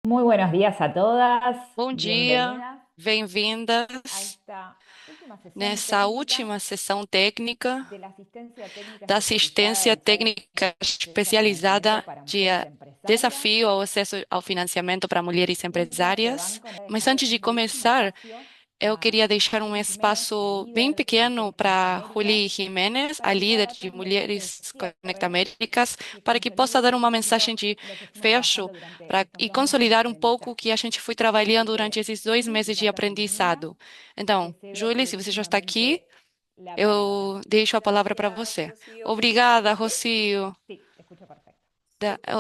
Muy buenos días a todas, Bom dia, bienvenidas a bem-vindas esta última sesión nessa técnica última sessão técnica de la asistencia técnica da especializada assistência del Fondo técnica de Financiamiento especializada para de Mujeres Empresarias. desafio ao acesso ao financiamento para mulheres Dentro de este empresárias. banco, Mas dejar antes de este último começar, espacio eu a queria deixar um Juli Jiménez, la espaço bem líder de pequeno Mujeres para Conectaméricas, Juli Jiménez, para a que pueda líder dar de un mensaje de Mulheres cierre Conectaméricas, y para que possa consolide dar un uma poquito mensagem de lo que fuimos fecho trabajando durante estos e 2 meses de consolidar um pouco o aprendizaje. que a gente foi trabalhando Así durante que, esses dois Juli, meses ya de estás en línea. aprendizado. Então, Te cedo Julie, se você já está aqui, próximamente la palabra. eu deixo a palavra para Gracias, você. Rocío. ¿Me escuchas Obrigada, bien? Rocio. Sí, te escucho perfecto.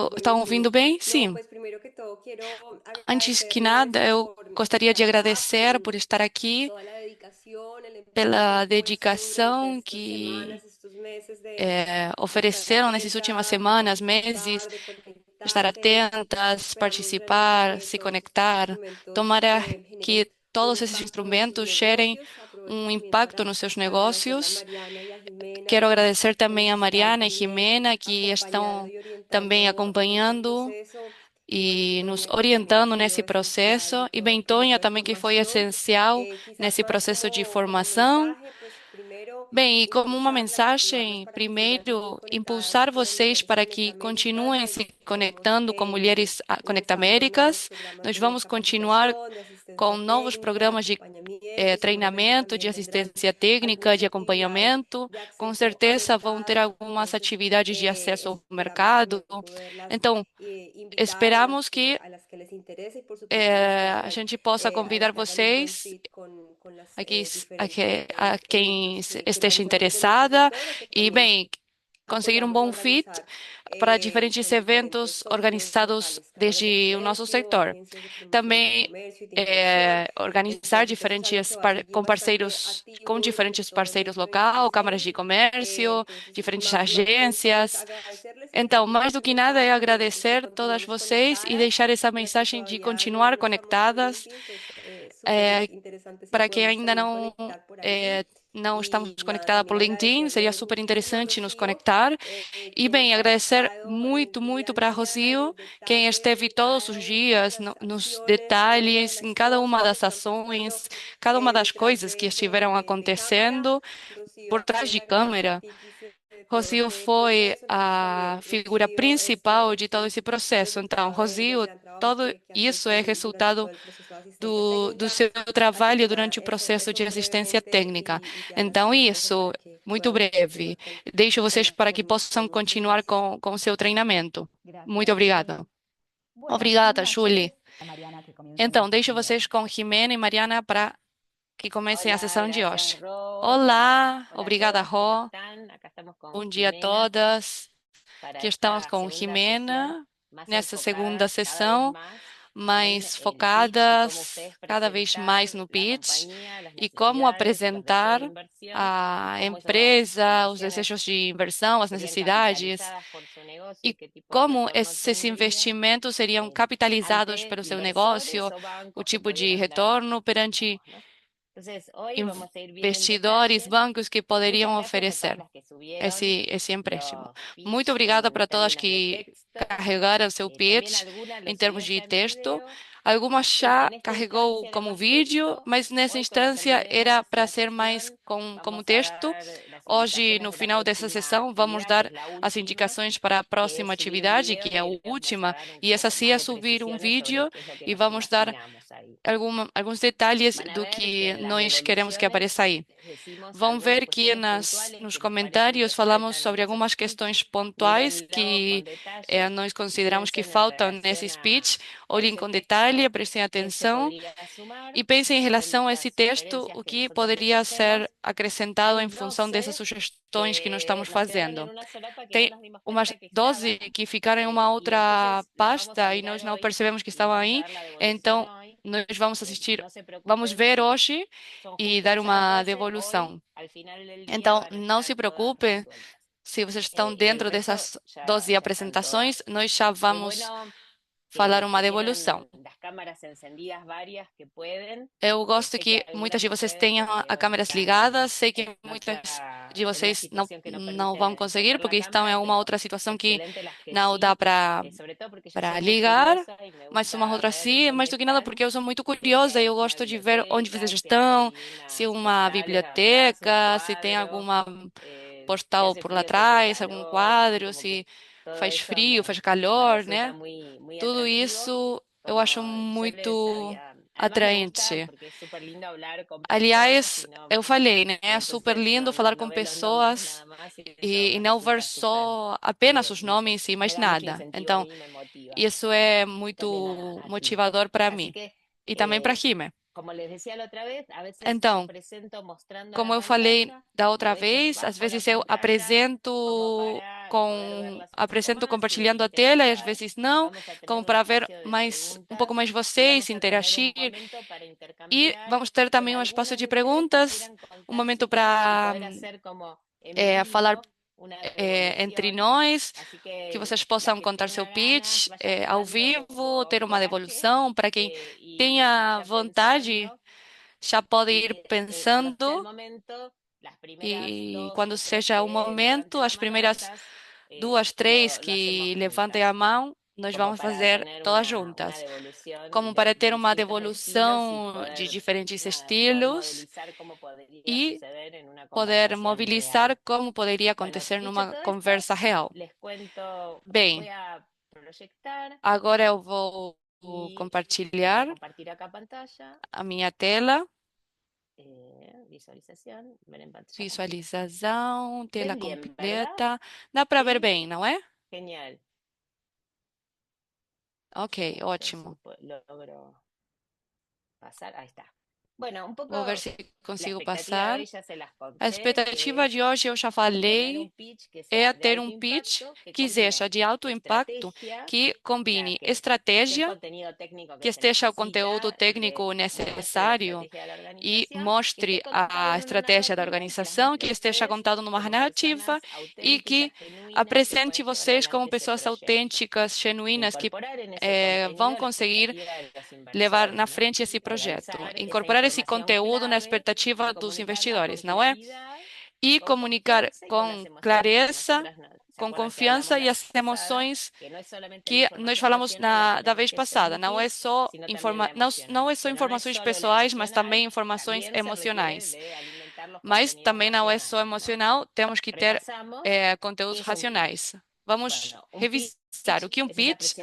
Ok, Estão ouvindo buenísimo. bem? No, Sim. pues primero que todo quiero Antes que agradecerles nada, eu por gostaria estar de acá, agradecer por estar aqui, toda la dedicación, el empeño que han pela puesto durante dedicação estas que semanas, estos meses de estar ofereceram nessas últimas atentas, de semanas, meses, participar, de estar conectarse. atentas, Esperamos realmente participar, que se todos estos conectar. instrumentos Tomara generen que un todos esses impacto en sus instrumentos gerem negocios. Aprovecho um también impacto para nos seus agradecerle a negócios. Mariana y a Jimena Quero agradecer também a quienes están Mariana e también Jimena, que acompañando estão y também orientando en este acompanhando proceso. Y bueno, e nos Toña, que también ha orientando nesse sido esencial processo, en e todo bem, el Tonha proceso de também, que foi formación. essencial Quizás nesse más processo de como formação. mensaje, pues primero Bem, e como uma impulsarlas, motivarlas mensagem, para que sigan primeiro, conectadas impulsar con vocês Mujeres para que Conectaméricas. continuem se Pues tenemos conectando com mulheres impulsando nuevos conectaméricas. programas Nós de vamos continuar capacitación, de com asistencia novos técnica, de programas de acompañamiento y seguramente treinamento, de también tendrán assistência técnica, algunas de actividades acompanhamento. de Com acceso a certeza vão ter mercado. algumas Entonces, atividades de acesso ao esperamos mercado. también poderlas Então, invitar esperamos que a las que les interese y por supuesto a las que a están, gente possa a las convidar que hagan un buen vocês, fit con las aqui, a diferentes quem proyectos que esteja realizan en nuestro interessada, sector o que e, también bem, conseguir um apoyamos a bom fit organizar para diferentes con diferentes eventos socios organizados locales, cámaras de desde o nosso comercio, setor. agencias de promoción del Também comercio y de inversión. organizar Entonces este es algo que diferentes va a seguir com bastante parceiros, com activo durante diferentes todo parceiros nuestro local, câmaras de 2026. comércio, Entonces, diferentes no me resta es agências. agradecerles y Então, mais do compartirles que el nada, é espacio y que agradecer todas continuemos vocês e conectadas. deixar essa Las que mensagem de todavía no, continuar no estamos por conectadas. LinkedIn, pues súper eh, interesante si para quem podemos ainda también não conectar por eh, allí. não estamos Y nada, conectados por también LinkedIn, seria agradecerle super muchísimo a interessante nos Rocío, conectar. E quien bem, ha agradecer estado muito, día muito a para a día en Rocio, el quem detalle esteve de todos os cada una de dias las nos acciones, cada una de detalhes, las em cada uma cosas que das están pasando ações, cada uma das detrás coisas que estiveram de cámara. acontecendo Rocío, por trás de quien agradece câmera. partícipe de todo Rocio este foi proceso. Entonces a también, figura Rocío, principal de todo este esse processo. Então, resultado Rocio, del gran trabajo todo que has isso hecho é durante resultado todo el proceso de asistencia do técnica. seu Así trabalho que nada, durante o processo de eso assistência brevemente técnica. y ya Então, las dejo isso, para que muito puedan breve. continuar Deixo con vocês la para que possam formación. Muchas continuar gracias. com o seu treinamento. Muito Gracias, Juli. obrigada. Bueno, Obrigada, buenas Julie. tardes. A Mariana que comience Então, nuestra deixo actividad. vocês com Jimena e Mariana para que comecem a Hola, sessão de gracias hoje. Ro. Hola, Olá, hola a obrigada, todas, ¿cómo Ró. están? Acá estamos con Bom dia a Jimena todas. para Aqui estamos esta com segunda sesión Jimena, más nessa segunda enfocada cada vez sessão, más en mais el pitch y cómo focadas ustedes cada vez mais presentar no la pitch compañía, las e como necesidades, los deseos apresentar de inversión y a cómo esas empresa, os inversiones desejos de inversão, as serían necessidades capitalizadas por su negocio y e qué tipo de como retorno esses tendría investimentos seriam capitalizados ante pelo seu inversores negócio, o o bancos que tipo de pudieran dar retorno perante préstamos, ¿no? Entonces, hoy vamos a ir viendo en investidores, detalle. bancos que Muchas poderiam gracias a todas oferecer las que subieron esse empréstimo. los Muito pitch obrigada en para todas términos de que textos. carregaram seu También pitch algunas em lo termos subieron de ya en texto. video. Algumas En já esta carregou instancia era como más vídeo, texto. mas nessa Hoy, cuando instância era terminemos para la ser mais sesión, como vamos a texto. dar las Hoje, indicaciones no de la final dessa próxima sessão, vamos actividad, que dar es la as última, indicações para a que es próxima subir un atividade, video que é a y les vamos a última, dar un e essa poco sim más é de subir um precisiones sobre vídeo qué es lo que e nos vamos dar imaginamos ahí. alguns detalhes Van a do ver que que en las nós queremos que devoluciones apareça aí. les decimos Vão algunas ver que cuestiones puntuales nos que nos parecen comentários que falamos faltan sobre en esos algumas pitch. questões pontuais Mírenlo que con detalle nós y consideramos que piensen en faltam relación nesse speech. a Olhem ese com detalhe, texto prestem qué se atenção podría sumar e pensem em sobre relação a esse las texto, sugerencias o que que nosotros les poderia ser hacemos. acrescentado Hay em função dessas 12 sugestões que nós que estamos nos quedaron en fazendo. una solapa que no Tem nos dimos umas cuenta que 12 estaban, que ficaram em uma y outra entonces las vamos a pasta e mirar nós não hoy percebemos que y les estavam vamos a aí. dar la devolución Então, hoy. nós vamos assistir, No se vamos preocupen ver si hoje son e justo dar esas uma 12 hoy, devolução. al final del día Então, van a não se estar todas preocupe resueltas. se vocês estão Y el dentro resto dessas ya, 12 ya están apresentações, todas. nós já Qué vamos bueno falar uma devolução. Eu gosto que muitas de vocês tenham a câmeras ligadas. Sei que muitas de vocês não vão conseguir porque estão em alguma outra situação que não dá para ligar, mas umas outras sim, mais do que nada porque eu sou muito curiosa e eu gosto de ver onde vocês estão, se uma biblioteca, se tem alguma postal por lá atrás, algum quadro, se faz frio, faz calor, né? Tudo isso eu acho muito atraente. Aliás, eu falei, né? É super lindo falar com pessoas e não ver só apenas os nomes e mais nada. Então, isso é muito motivador para mim e também para Hime. Então, como eu falei da outra vez, às vezes eu apresento compartilhando a tela e às vezes não, como para ver um pouco mais vocês, interagir. E vamos ter também um espaço de perguntas, um momento para falar entre nós, que vocês possam contar seu pitch ao vivo, ter uma devolução. Para quem tenha vontade, já pode ir pensando e quando seja o momento, as primeiras duas, três que levantem a mão, nós vamos fazer todas juntas, como para ter uma devolução de diferentes estilos e poder mobilizar como poderia acontecer numa conversa real. Bem, agora eu vou compartilhar a minha tela. Visualização, tela completa. Dá para ver bem, não é? Ok, ótimo. Vou ver se consigo passar. A expectativa de hoje, eu já falei, é ter um pitch que seja de alto impacto, que combine estratégia, que esteja o conteúdo técnico necessário e mostre a estratégia da organização, que esteja contado numa narrativa e que apresente vocês como pessoas autênticas, genuínas, que vão conseguir levar na frente esse projeto, incorporar esse conteúdo na expectativa dos investidores, não é? E comunicar com clareza, com confiança e as emoções que nós falamos da vez passada. Não é só informações pessoais, mas também informações emocionais. Mas também não é só emocional, temos que ter conteúdos racionais. Vamos revisar o que é um pitch.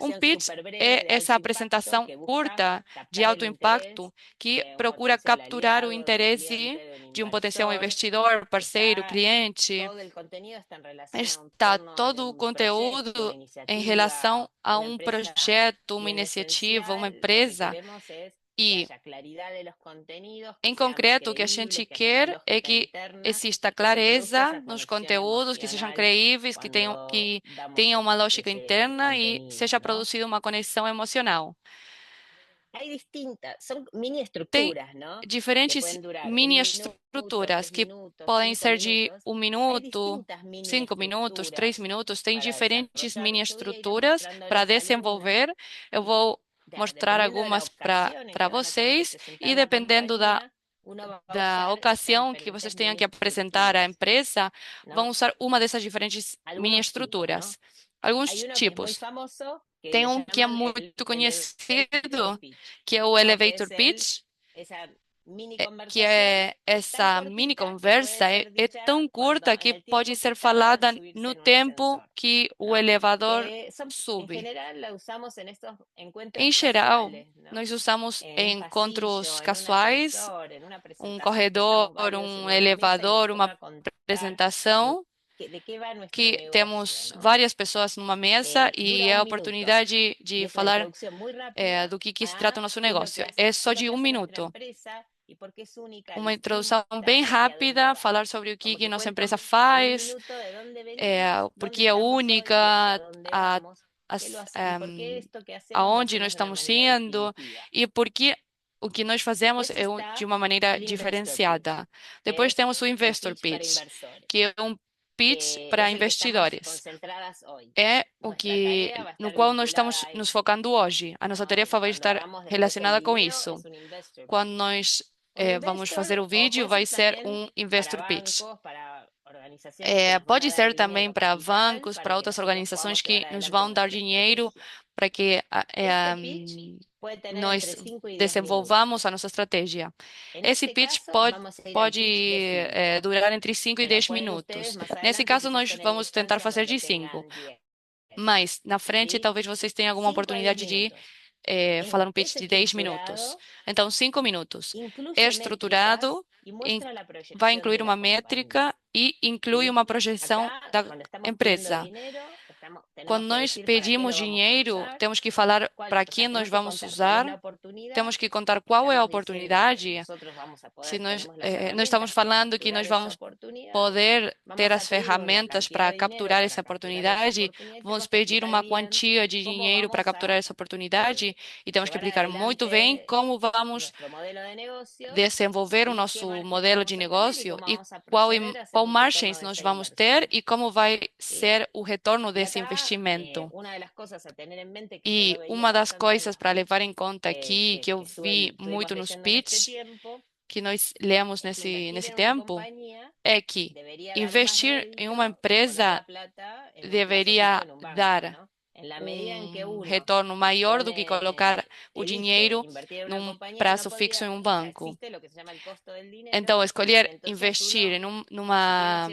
Um pitch é essa apresentação curta de alto impacto que procura capturar o interesse de um potencial investidor, parceiro, cliente. Está todo o conteúdo em relação a um projeto, uma iniciativa, uma empresa. E, em concreto, o que a gente quer é que exista clareza nos conteúdos, que sejam creíveis, que tenham uma lógica interna e seja produzida uma conexão emocional. Tem diferentes mini estruturas que podem ser de 1 minuto, 5 minutos, 3 minutos. Tem diferentes mini estruturas para desenvolver. Eu vou mostrar algumas para vocês e dependendo da ocasião que vocês tenham que apresentar à empresa, vão usar uma dessas diferentes mini estruturas. Alguns tipos. Tem um que é muito conhecido, que é o elevator pitch, que é essa mini conversa, é tão curta que pode ser falada no tempo que o elevador sube. Em geral, nós usamos em encontros casuais, um corredor, um elevador, uma apresentação, que temos várias pessoas numa mesa e é a oportunidade de falar do que se trata o nosso negócio. É só de 1 minuto. Uma introdução bem rápida, falar sobre o que nossa empresa faz, porque é única, aonde nós estamos indo e porque o que nós fazemos é de uma maneira diferenciada. Depois temos o investor pitch, que é pitch para investidores. É o que no qual nós estamos nos focando hoje. A nossa tarefa vai estar relacionada com isso. Quando nós vamos fazer o vídeo, vai ser um investor pitch. Pode ser também para bancos, para outras organizações que nos vão dar dinheiro para que nós desenvolvamos a nossa estratégia. Esse pitch pode durar entre 5 e 10 minutos. Nesse caso, nós vamos tentar fazer de 5. Mas na frente, talvez vocês tenham alguma oportunidade de falar um pitch de 10 minutos. Então, 5 minutos. É estruturado, vai incluir uma métrica e inclui uma projeção da empresa. Quando nós pedimos dinheiro, temos que falar para quem nós vamos usar, temos que contar qual é a oportunidade. Se nós estamos falando que nós vamos poder ter as ferramentas para capturar essa oportunidade, vamos pedir uma quantia de dinheiro para capturar essa oportunidade e temos que explicar muito bem como vamos desenvolver o nosso modelo de negócio e qual margens nós vamos ter e como vai ser o retorno desse investimento. E uma das coisas para levar em conta aqui, que eu vi muito nos pitch, que nós lemos nesse tempo, é que investir em uma empresa deveria dar um retorno maior do que colocar o dinheiro num prazo fixo em um banco. Então, escolher investir em numa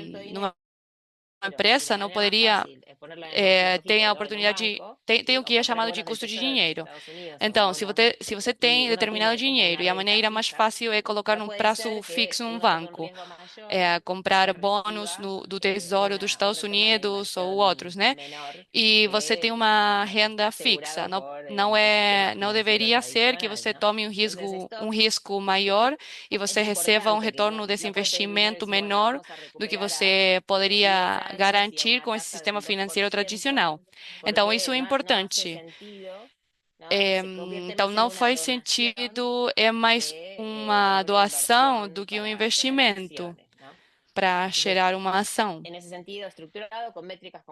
empresa não poderia tem a oportunidade, tem o que é chamado de custo de dinheiro. Então, se você tem determinado dinheiro e a maneira mais fácil é colocar num prazo fixo num banco, comprar bônus do Tesouro dos Estados Unidos ou outros, né? E você tem uma renda fixa. Não deveria ser que você tome um risco maior e você receba um retorno desse investimento menor do que você poderia garantir com esse sistema financeiro tradicional. Então, isso é importante. Então, não faz sentido, é mais uma doação do que um investimento para gerar uma ação.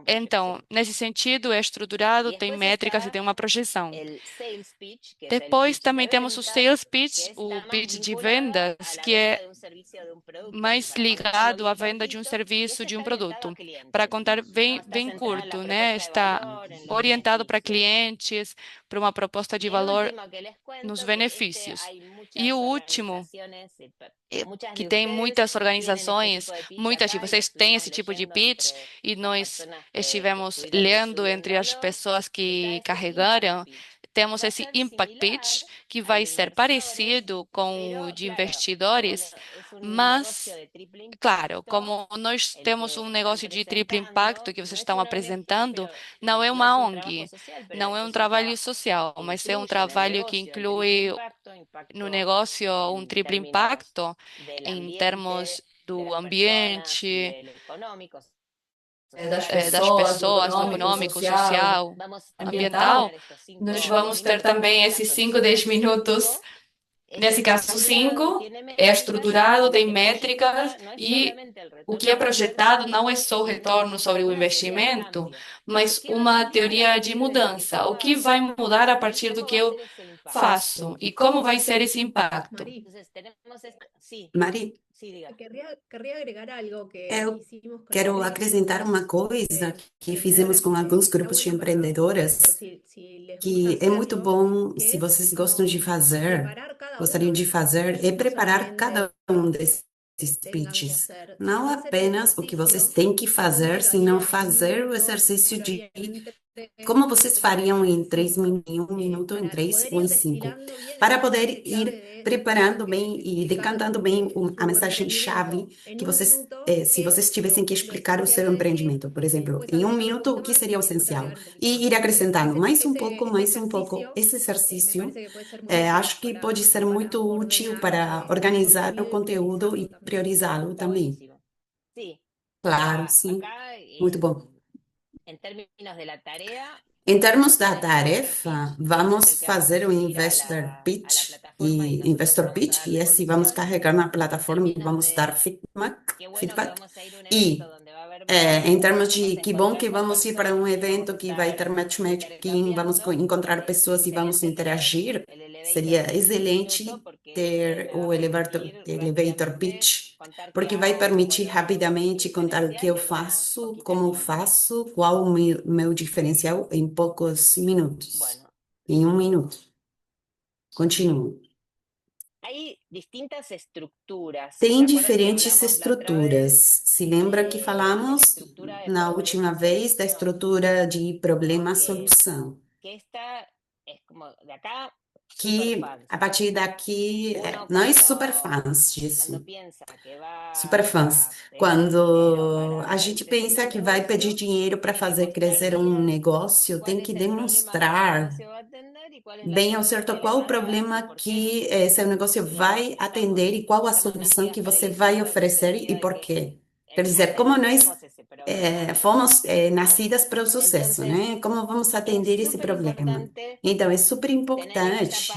Então, nesse sentido, é estruturado, tem métricas e tem uma projeção. Depois, também temos o sales pitch, o pitch de vendas, que é mais ligado à venda de um serviço, de um produto. Para contar bem curto, né? Está orientado para clientes, para uma proposta de valor nos benefícios. E o último, que tem muitas organizações, muitas de vocês têm esse tipo de pitch, e nós estivemos lendo entre as pessoas que carregaram, temos esse impact pitch, que vai ser parecido com o de investidores, mas, claro, como nós temos um negócio de triplo impacto que vocês estão apresentando, não é uma ONG, não é um trabalho social, mas é um trabalho que inclui no negócio um triplo impacto em termos do ambiente, das pessoas, do econômico, social, ambiental. Nós vamos ter também esses 5, 10 minutos. Nesse caso, 5 é estruturado, tem métricas e o que é projetado não é só o retorno sobre o investimento, mas uma teoria de mudança. O que vai mudar a partir do que eu faço e como vai ser esse impacto? Mari, Querría agregar algo que eu hicimos con quero la acrescentar uma coisa que fizemos com alguns grupos de empreendedoras, que é muito bom, se vocês gostam de fazer, gostariam de fazer, é preparar cada um desses pitches. Não apenas o que vocês têm que fazer, senão fazer o exercício de como vocês fariam em 1 minuto, em 3 ou em 5, para poder ir preparando bem e decantando bem a mensagem-chave que vocês, se vocês tivessem que explicar o seu empreendimento, por exemplo, em 1 minuto, o que seria o essencial? E ir acrescentando mais um pouco, mais um pouco. Esse exercício, acho que pode ser muito útil para organizar o conteúdo e priorizá-lo também. Claro, sim. Muito bom. Em termos da tarefa, vamos fazer o Investor Pitch, e esse vamos carregar na plataforma e vamos dar feedback. E em termos de que bom que vamos ir para um evento que vai ter matchmaking, vamos encontrar pessoas e vamos interagir, seria excelente ter o elevator pitch, porque vai permitir rapidamente contar o que eu faço, como eu faço, qual o meu diferencial em poucos minutos, em 1 minuto. Continuo. Tem diferentes estruturas. Se lembra que falamos na última vez da estrutura de problema-solução, que a partir daqui, nós super fãs disso. Super fãs. Quando a gente pensa que vai pedir dinheiro para fazer crescer um negócio, tem que demonstrar bem ao certo qual o problema que seu negócio vai atender e qual a solução que você vai oferecer e por quê. Quer dizer, como nós fomos nascidas para o sucesso, né? Como vamos atender esse problema? Então, é super importante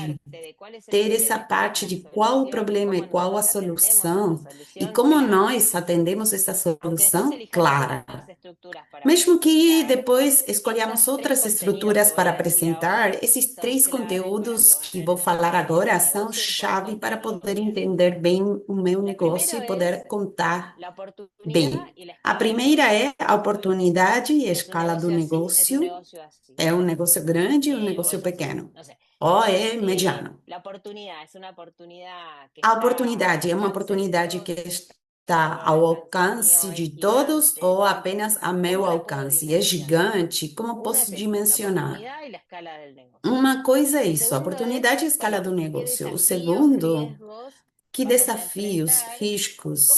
ter essa parte de qual o problema e qual a solução e como nós atendemos essa solução clara. Mesmo que depois escolhamos outras estruturas para apresentar, esses 3 conteúdos que vou falar agora são chave para poder entender bem o meu negócio e poder contar bem. A primeira é a oportunidade e a escala do negócio. É um negócio grande ou um negócio pequeno? Ou é mediano? A oportunidade é uma oportunidade que está ao alcance de todos ou apenas a meu alcance? É gigante? Como posso dimensionar? Uma coisa é isso, a oportunidade e a escala do negócio. O segundo, que desafios, riscos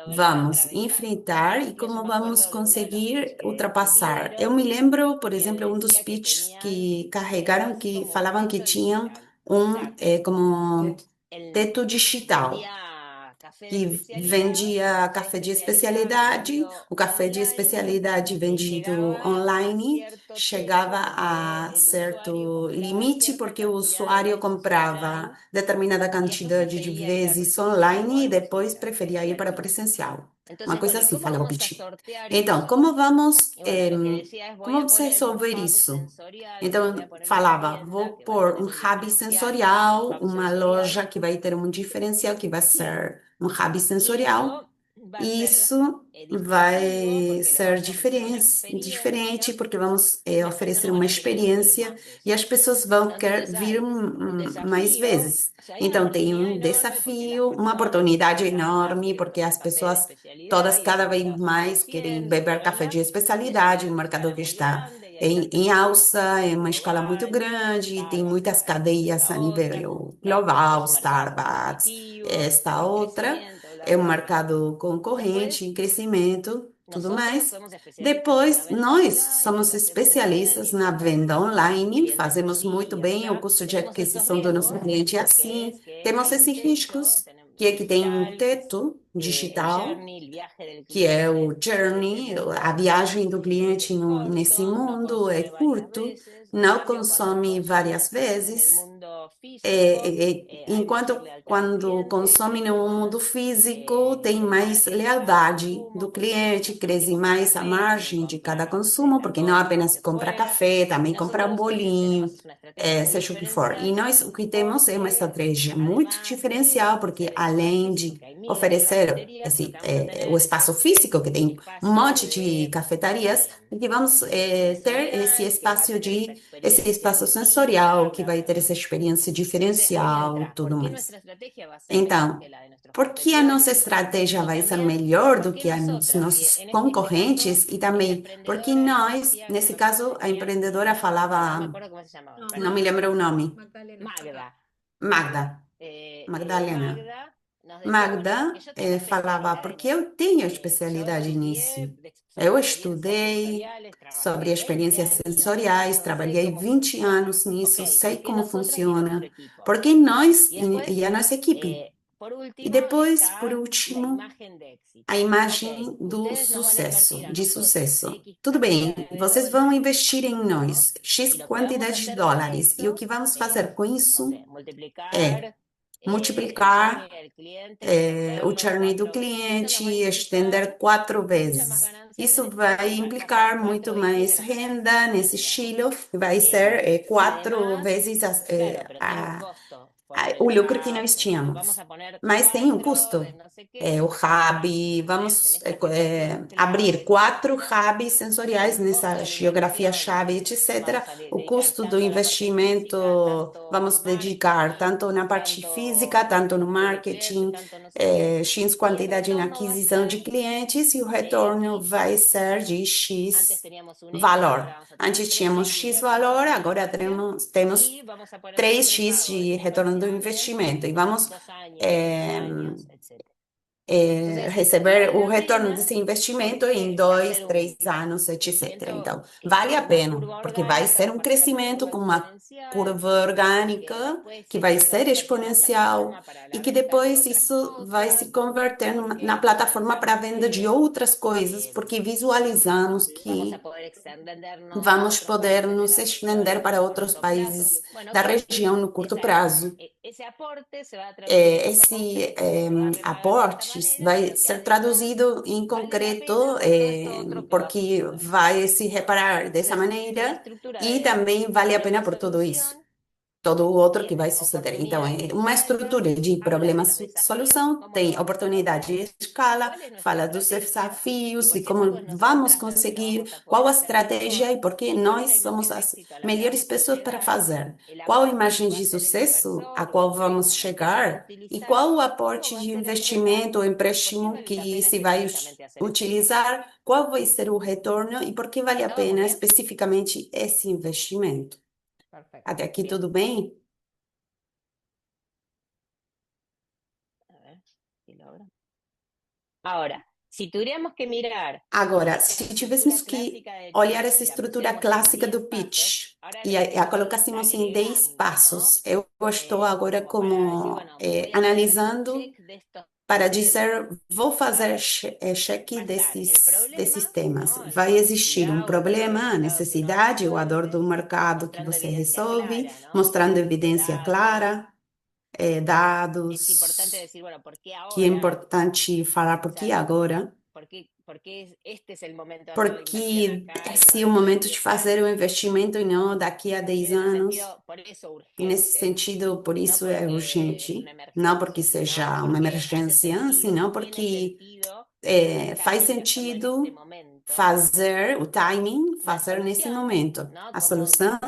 vamos enfrentar e como vamos conseguir ultrapassar? Eu me lembro, por exemplo, um dos pitches que carregaram, que falavam que tinham como teto digital, que vendia café de especialidade. O café de especialidade vendido online chegava a certo limite, porque o usuário comprava determinada quantidade de vezes online e depois preferia ir para presencial. Uma coisa assim, falava o pitch. Então, como vamos resolver isso? Então, falava, vou pôr um hub sensorial, uma loja que vai ter um diferencial, que vai ser um hub sensorial. Isso vai ser diferente, porque vamos oferecer uma experiência e as pessoas vão querer vir mais vezes. Então, tem um desafio, uma oportunidade enorme, porque as pessoas todas cada vez mais querem beber café de especialidade, um mercado que está em alça, em uma escala muito grande, tem muitas cadeias a nível global, Starbucks, esta outra. É um mercado concorrente, em crescimento, tudo mais. Depois, nós somos especialistas na venda online, fazemos muito bem o custo de aquisição do nosso cliente é assim. Temos esses riscos, que é que tem um teto digital, que é o journey, a viagem do cliente nesse mundo é curto, não consome várias vezes. Enquanto quando consome no mundo físico, tem mais lealdade do cliente, cresce mais a margem de cada consumo, porque não apenas compra café, também compra um bolinho, seja o que for. E nós o que temos é uma estratégia muito diferencial, porque além de oferecer assim, o espaço físico, que tem um monte de cafetarias, que vamos ter esse espaço sensorial, que vai ter essa experiência diferencial e tudo mais. Então, por que a nossa estratégia vai ser melhor do que a dos nossos concorrentes? E também, porque nós, nesse caso, a empreendedora falava, não me lembro o nome, Magdalena. Magda falava, porque eu tenho especialidade nisso. Eu estudei sobre experiências sensoriais, trabalhei 20 anos nisso, sei como funciona. Porque nós, e a nossa equipe, E depois, por último, a imagem do sucesso, de sucesso. Tudo bem, vocês vão investir em nós X quantidade de dólares, e o que vamos fazer com isso é multiplicar o churn do cliente e estender 4 vezes. Isso vai implicar muito mais renda nesse estilo, vai ser 4 vezes o lucro que nós tínhamos. Mas tem um custo. O hub, vamos abrir 4 hubs sensoriais nessa geografia-chave, etc. O custo do investimento vamos dedicar tanto na parte física, tanto no marketing, X quantidade na aquisição de clientes, e o retorno vai ser de X valor. Antes tínhamos X valor, agora temos 3x de retorno do investimento, e vamos receber o retorno desse investimento em 2, 3 anos, etc. Então, vale a pena, porque vai ser um crescimento com uma curva orgânica que vai ser exponencial, e que depois isso vai se converter na plataforma para venda de outras coisas, porque visualizamos que vamos poder nos estender para outros países da região no curto prazo. Esse aporte vai ser traduzido em concreto, porque vai se reparar dessa maneira, e também vale a pena por tudo isso, todo o outro que vai suceder. Então, é uma estrutura de problema-solução, tem oportunidade de escala, fala dos desafios e como vamos conseguir, qual a estratégia e por que nós somos as melhores pessoas para fazer, qual a imagem de sucesso a qual vamos chegar e qual o aporte de investimento ou empréstimo que se vai utilizar, qual vai ser o retorno e por que vale a pena especificamente esse investimento. Perfecto. Até aqui tudo bem? Agora, se tivéssemos que olhar essa estrutura clássica do pitch e a colocássemos em 10 passos, eu estou agora como analisando para dizer, vou fazer cheque desses temas. Vai existir um problema, a necessidade ou a dor do mercado que você resolve, mostrando evidência clara, dados, que é importante falar por que agora, porque esse é o momento de fazer o investimento e não daqui a 10 anos. E nesse sentido, por isso é urgente, não porque seja uma emergência, senão porque faz sentido fazer o timing, fazer nesse momento. A solução,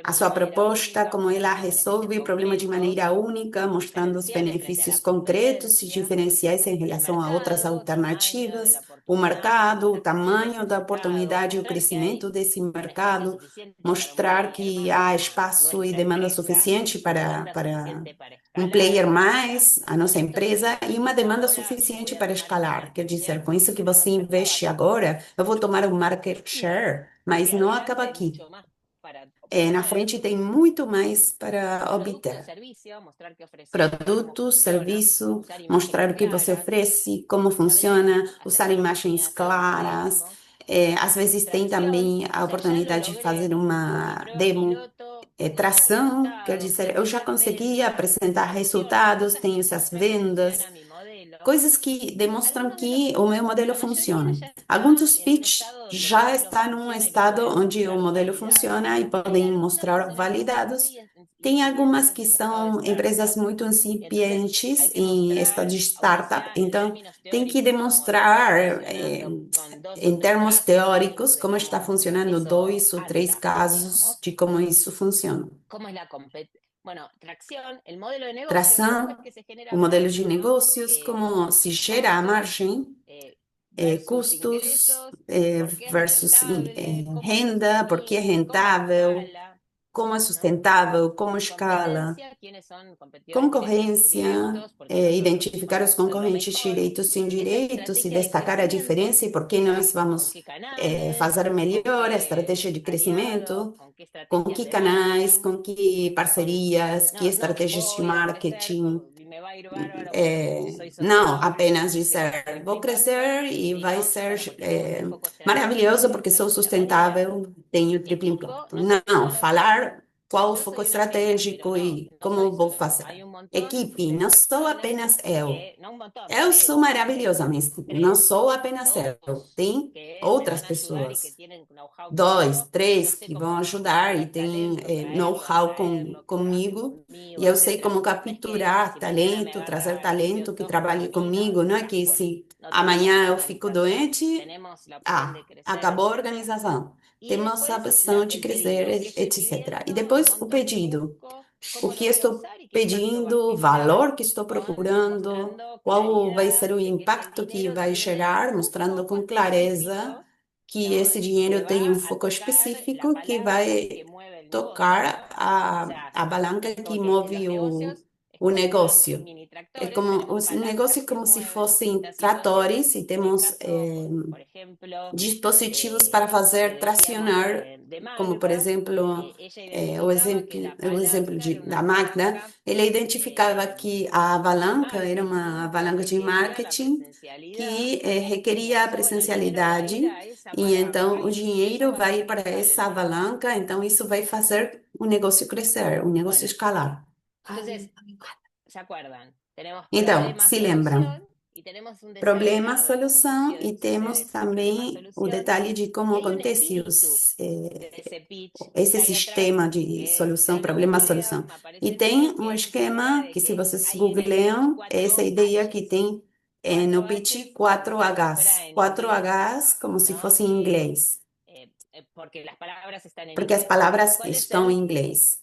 a sua proposta, como ela resolve o problema de maneira única, mostrando os benefícios concretos e diferenciais em relação a outras alternativas, o mercado, o tamanho da oportunidade e o crescimento desse mercado, mostrar que há espaço e demanda suficiente para um player mais, a nossa empresa, e uma demanda suficiente para escalar. Quer dizer, com isso que você investe agora, eu vou tomar um market share, mas não acaba aqui. Na frente tem muito mais para obter. Produto, serviço, mostrar o que você oferece, como funciona, usar imagens claras. Às vezes tem também a oportunidade de fazer uma demo, tração, quer dizer, eu já consegui apresentar resultados, tenho essas vendas, coisas que demonstram que o meu modelo funciona. Alguns dos pitches já estão num estado onde o modelo funciona e podem mostrar validados. Tem algumas que são empresas muito incipientes em estado de startup, então tem que demonstrar em termos teóricos como está funcionando 2 ou 3 casos de como isso funciona. Tração, o modelo de negócios, como se gera a margem, custos versus renda, por que é rentável, como é sustentável, como escala, concorrência, identificar os concorrentes direitos e indiretos e destacar a diferença e por que nós vamos fazer melhor a estratégia de crescimento, com que canais, com que parcerias, que estratégias de marketing, não apenas dizer, vou crescer e vai ser maravilhoso porque sou sustentável, tenho triplo impacto. Não, falar qual o foco estratégico e como vou fazer. Equipe, não sou apenas eu. Eu sou maravilhosa, mas não sou apenas eu. Tem outras pessoas, dois, três, que vão ajudar e têm know-how comigo. E eu sei como capturar talento, trazer talento que trabalhe comigo. Não é que se amanhã eu fico doente, acabou a organização. Temos a opção de crescer, etc. E depois o pedido. O que estou pedindo, o valor que estou procurando, qual vai ser o impacto que vai gerar, mostrando com clareza que esse dinheiro tem um foco específico que vai tocar a alavanca que move o negócio. É como os negócios como se fossem tratores e temos dispositivos para fazer tracionar, como por exemplo, o exemplo da Magda, ele identificava que a alavanca era uma alavanca de marketing que requeria a presencialidade e então o dinheiro vai para essa alavanca, então isso vai fazer o negócio crescer, o negócio escalar. Então, se lembram? Problema, solução e temos também o detalhe de como acontece esse sistema de solução, problema, solução. E tem um esquema que, se vocês googleiam, é essa ideia que tem no pitch 4Hs. 4Hs como se fosse em inglês. Porque as palavras estão em inglês.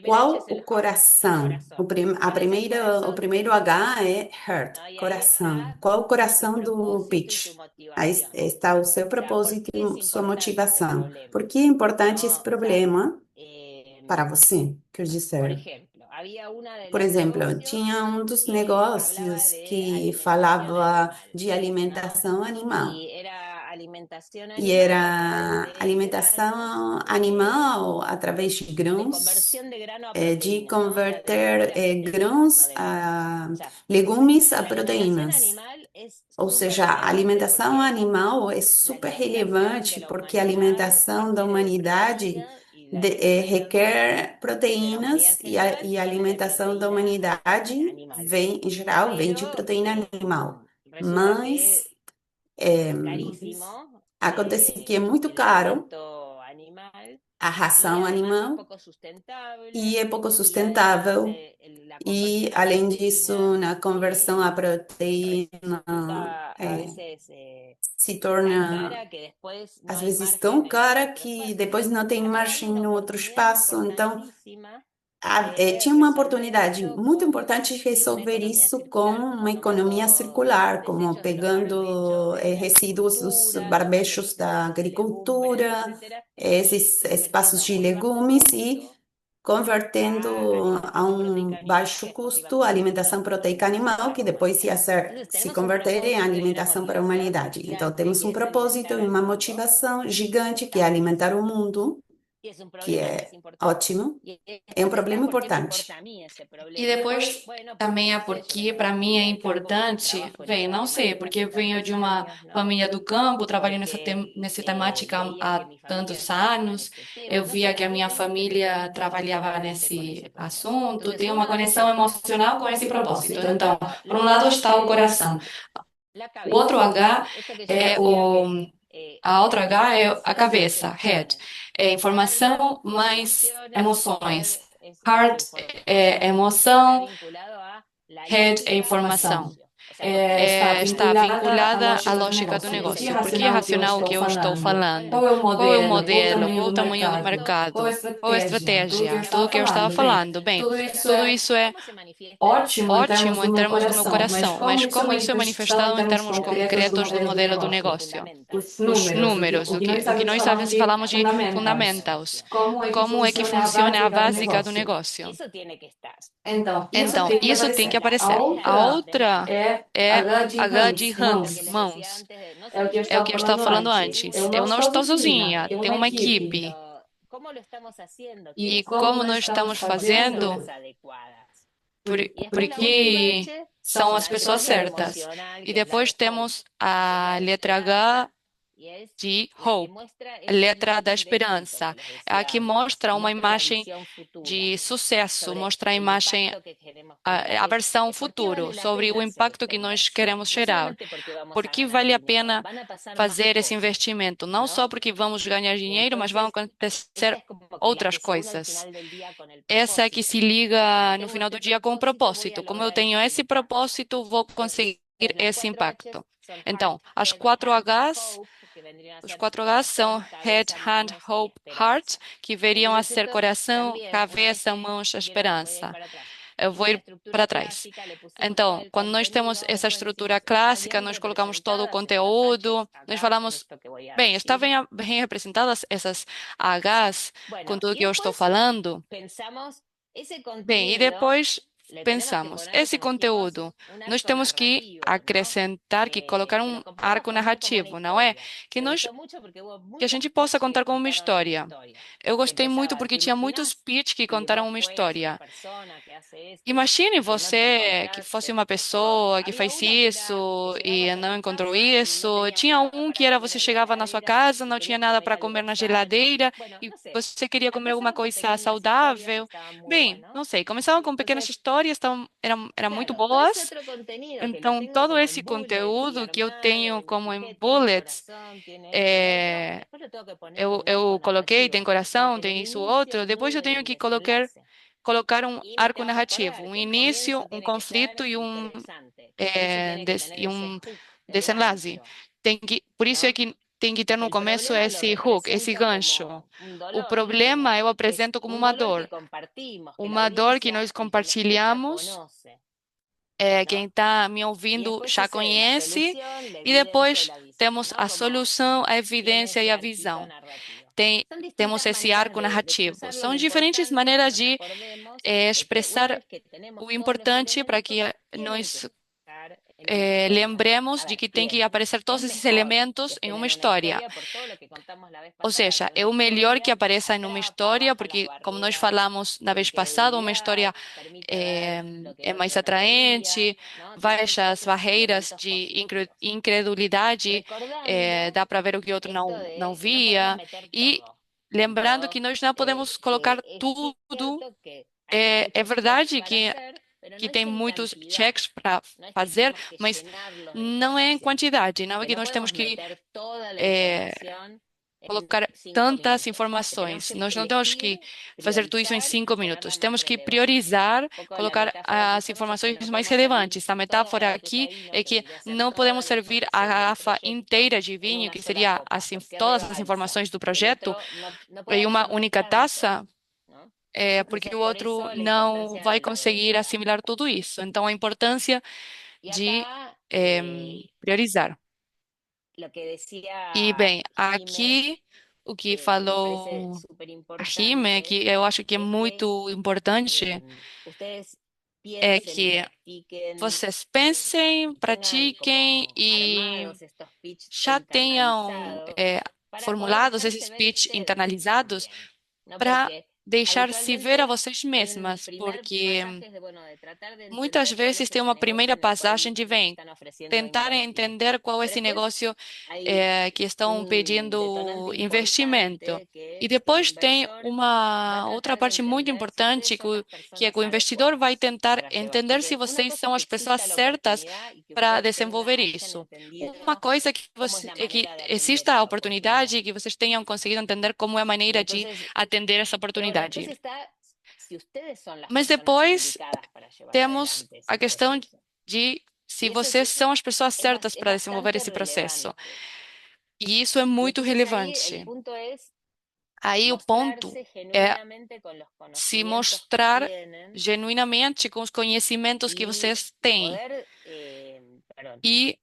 Qual o coração? O primeiro H é heart, coração. Qual o coração do pitch? Aí está o seu propósito e sua motivação. Por que é importante esse problema para você? Quer dizer, por exemplo, tinha um dos negócios que falava de alimentação animal. E era alimentação animal através de grãos, de converter grãos a legumes a proteínas. Ou seja, a alimentação animal é super relevante porque a alimentação da humanidade requer proteínas e a alimentação da humanidade em geral, vem de proteína animal. Mas acontece que é muito caro a ração animal e é pouco sustentável. E, além disso, na conversão à proteína, se torna, às vezes, tão cara que depois não tem margem no outro espaço. Então, tinha uma oportunidade muito importante de resolver isso com uma economia circular, como pegando resíduos dos barbechos da agricultura, esses espaços de legumes e convertendo a um baixo custo a alimentação proteica animal, que depois ia se converter em alimentação para a humanidade. Então, temos um propósito e uma motivação gigante, que é alimentar o mundo, que é ótimo, é um problema importante. E depois também é porque para mim é importante, bem, não sei, porque eu venho de uma família do campo, trabalho nessa temática há tantos anos, eu via que a minha família trabalhava nesse assunto, tem uma conexão emocional com esse propósito. Então, por um lado está o coração, o outro H é a outra H é a cabeça, head. É informação mais emoções. Heart é emoção, head é informação. Está vinculada à lógica do negócio. Por que é racional o que eu estou falando? Qual é o modelo? Qual o tamanho do mercado? Qual a estratégia? Tudo o que eu estava falando. Bem, tudo isso é ótimo em termos do meu coração, mas como isso é manifestado em termos concretos do modelo do negócio? Os números, o que nós às vezes falamos de fundamentals. Como é que funciona a básica do negócio? Então, isso tem que aparecer. A outra é H de hands, mãos. É o que eu estava falando antes. Eu não estou sozinha, tem uma equipe. E como nós estamos fazendo, porque são as pessoas certas. E depois temos a letra H de Hope, a letra da esperança. Aqui mostra uma imagem de sucesso, mostra a imagem, a versão futuro, sobre o impacto que nós queremos gerar. Por que vale a pena fazer esse investimento? Não só porque vamos ganhar dinheiro, mas vão acontecer outras coisas. Essa que se liga no final do dia com o propósito. Como eu tenho esse propósito, vou conseguir esse impacto. Então, os 4Hs são Head, Hand, Hope, Heart, que veriam a ser coração, cabeça, mãos, esperança. Eu vou ir para trás. Então, quando nós temos essa estrutura clássica, nós colocamos todo o conteúdo, nós falamos, bem, está bem representadas essas Hs com tudo que eu estou falando? Bem, e depois pensamos, esse conteúdo, nós temos que acrescentar, que colocar um arco narrativo, não é? Que a gente possa contar como uma história. Eu gostei muito porque tinha muitos pitch que contaram uma história. Imagine você que fosse uma pessoa que faz isso e não encontrou isso. Tinha um que era você chegava na sua casa, não tinha nada para comer na geladeira e você queria comer alguma coisa saudável. Bem, não sei, começavam com pequenas histórias, eram muito boas. Então, todo esse conteúdo que eu tenho como em bullets, eu coloquei, tem coração, tem isso outro, depois eu tenho que colocar um arco narrativo, um início, um conflito e um desenlace. Por isso é que tem que ter no começo esse hook, esse gancho. O problema eu apresento como uma dor que nós compartilhamos. Quem está me ouvindo já conhece, e depois temos a solução, a evidência e a visão. Temos esse arco narrativo. São diferentes maneiras de expressar o importante para que nós lembremos de que tem que aparecer todos esses elementos em uma história. Ou seja, é o melhor que apareça em uma história, porque, como nós falamos na vez passada, uma história é mais atraente, baixa as barreiras de incredulidade, dá para ver o que o outro não via. E lembrando que nós não podemos colocar tudo. É verdade que tem muitos checks para fazer, mas não é em quantidade, não é que nós temos que colocar tantas informações. Nós não temos que fazer tudo isso em 5 minutos. Temos que priorizar, colocar as informações mais relevantes. A metáfora aqui é que não podemos servir a garrafa inteira de vinho, que seria todas as informações do projeto, em uma única taça, porque o outro não vai conseguir assimilar tudo isso. Então, a importância de priorizar. E, bem, aqui o que falou a Rime, que eu acho que é muito importante, é que vocês pensem, pratiquem e já tenham formulados esses pitch internalizados para deixar-se ver a vocês mesmas, porque muitas vezes tem uma primeira passagem de tentar entender qual é esse negócio que estão pedindo investimento. E depois tem uma outra parte muito importante que é que o investidor vai tentar entender se vocês são as pessoas certas para desenvolver isso. Uma coisa é que exista a oportunidade, que vocês tenham conseguido entender como é a maneira de atender essa oportunidade. Mas depois temos a questão de se vocês são as pessoas certas para desenvolver esse processo. E isso é muito relevante. Aí o ponto é se mostrar genuinamente com os conhecimentos que vocês têm e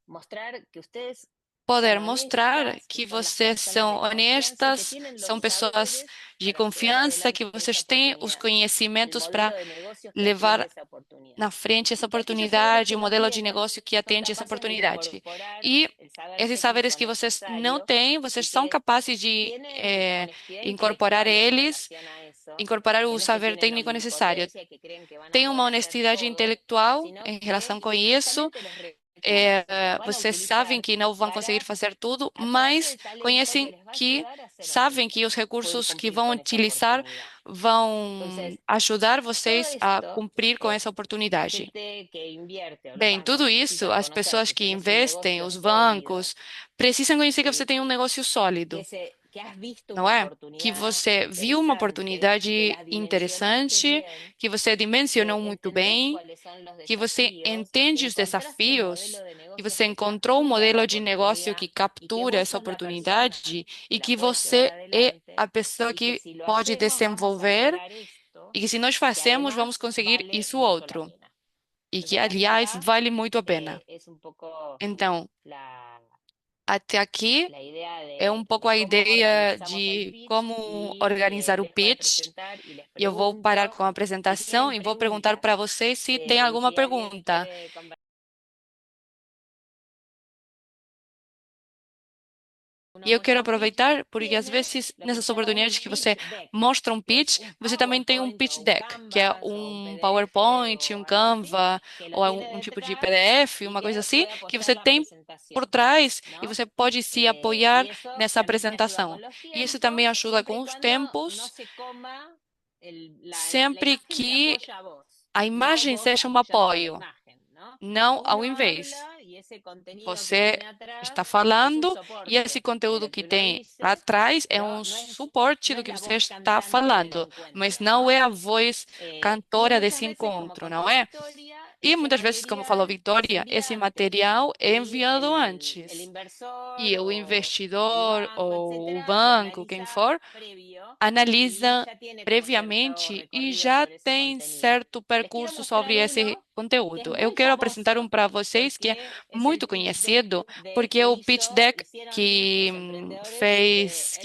poder mostrar que vocês são honestas, são pessoas de confiança, que vocês têm os conhecimentos para levar na frente essa oportunidade, o modelo de negócio que atende essa oportunidade. E esses saberes que vocês não têm, vocês são capazes de incorporar eles, incorporar o saber técnico necessário. Tem uma honestidade intelectual em relação com isso. Vocês sabem que não vão conseguir fazer tudo, mas sabem que os recursos que vão utilizar vão ajudar vocês a cumprir com essa oportunidade. Bem, tudo isso, as pessoas que investem, os bancos, precisam conhecer que você tem um negócio sólido, não é? Que você viu uma oportunidade interessante, que você dimensionou muito bem, que você entende os desafios, que você encontrou um modelo de negócio que captura essa oportunidade e que você é a pessoa que pode desenvolver e que se nós fazemos, vamos conseguir isso outro. E que, aliás, vale muito a pena. Então, até aqui é um pouco a ideia de como organizar o pitch. Eu vou parar com a apresentação e vou perguntar para vocês se tem alguma pergunta. E eu quero aproveitar, porque às vezes, nessas oportunidades que você mostra um pitch, você também tem um pitch deck, que é um PowerPoint, um Canva, ou um tipo de PDF, uma coisa assim, que você tem por trás e você pode se apoiar nessa apresentação. E isso também ajuda com os tempos, sempre que a imagem seja um apoio, não ao invés. Você está falando e esse conteúdo que tem lá atrás é um suporte do que você está falando, mas não é a voz cantora desse encontro, não é? E muitas vezes, como falou Victoria, esse material é enviado antes. E o investidor ou o banco, quem for, analisa previamente e já tem certo percurso sobre esse conteúdo. Eu quero apresentar um para vocês que é muito conhecido, porque é o pitch deck que